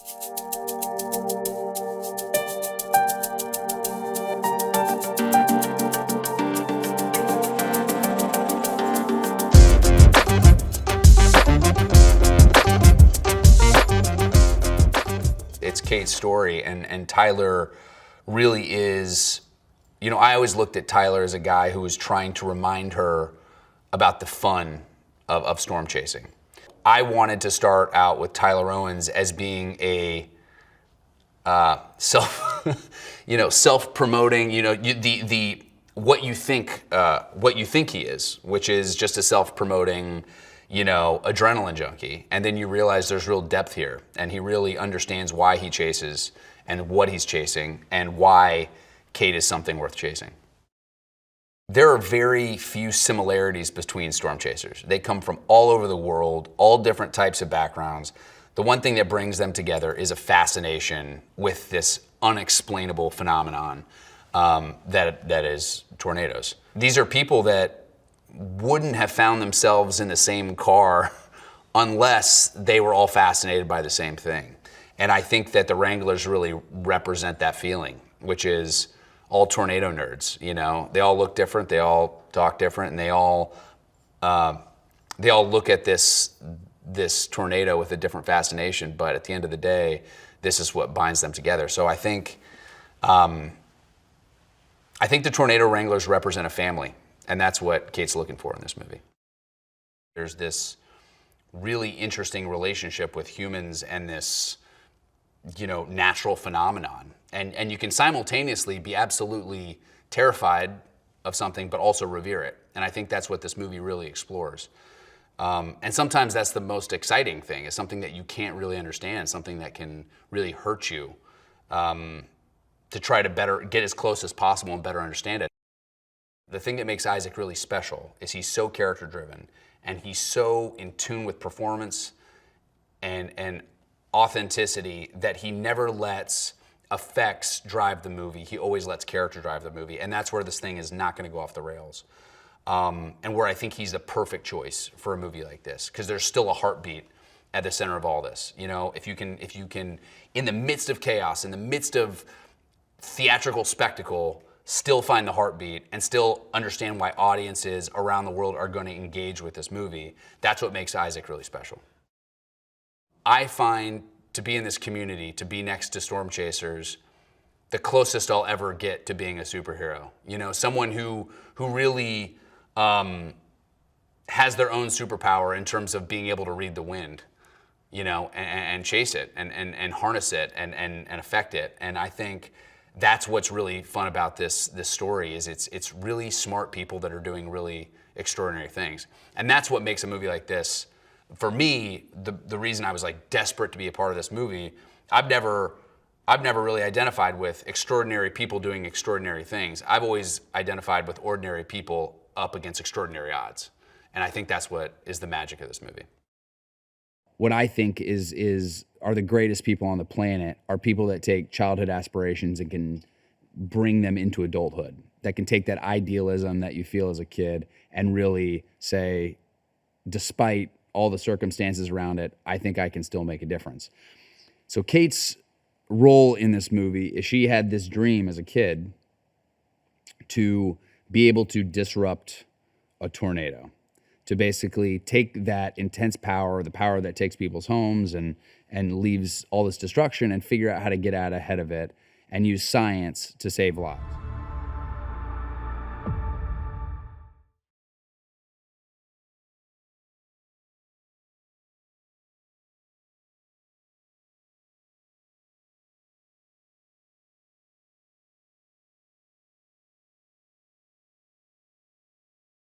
It's Kate's story, and Tyler really is, you know, I always looked at Tyler as a guy who was trying to remind her about the fun of storm chasing. I wanted to start out with Tyler Owens as being a self-promoting, what you think he is, which is just a self-promoting, adrenaline junkie. And then you realize there's real depth here, and he really understands why he chases and what he's chasing and why Kate is something worth chasing. There are very few similarities between storm chasers. They come from all over the world, all different types of backgrounds. The one thing that brings them together is a fascination with this unexplainable phenomenon that is tornadoes. These are people that wouldn't have found themselves in the same car unless they were all fascinated by the same thing. And I think that the Wranglers really represent that feeling, which is all tornado nerds. They all look different, they all talk different, and they all look at this tornado with a different fascination. But at the end of the day, this is what binds them together. So I think the Tornado Wranglers represent a family, and that's what Kate's looking for in this movie. There's this really interesting relationship with humans and this, natural phenomenon. And you can simultaneously be absolutely terrified of something, but also revere it. And I think that's what this movie really explores. And sometimes that's the most exciting thing, is something that you can't really understand, something that can really hurt you, to try to better get as close as possible and better understand it. The thing that makes Isaac really special is he's so character-driven, and he's so in tune with performance and authenticity that he never lets effects drive the movie. He always lets character drive the movie, and that's where this thing is not going to go off the rails. And where I think he's the perfect choice for a movie like this, because there's still a heartbeat at the center of all this. If you can, in the midst of chaos, in the midst of theatrical spectacle, still find the heartbeat and still understand why audiences around the world are going to engage with this movie, that's what makes Isaac really special. I find to be in this community, to be next to storm chasers, the closest I'll ever get to being a superhero. Someone who really has their own superpower in terms of being able to read the wind, and chase it and harness it and affect it. And I think that's what's really fun about this story, is it's really smart people that are doing really extraordinary things. And that's what makes a movie like this, for me, the reason I was desperate to be a part of this movie. I've never really identified with extraordinary people doing extraordinary things. I've always identified with ordinary people up against extraordinary odds. And I think that's what is the magic of this movie. What I think are the greatest people on the planet are people that take childhood aspirations and can bring them into adulthood, that can take that idealism that you feel as a kid and really say, despite all the circumstances around it, I think I can still make a difference. So Kate's role in this movie is she had this dream as a kid to be able to disrupt a tornado, to basically take that intense power, the power that takes people's homes and leaves all this destruction, and figure out how to get out ahead of it and use science to save lives.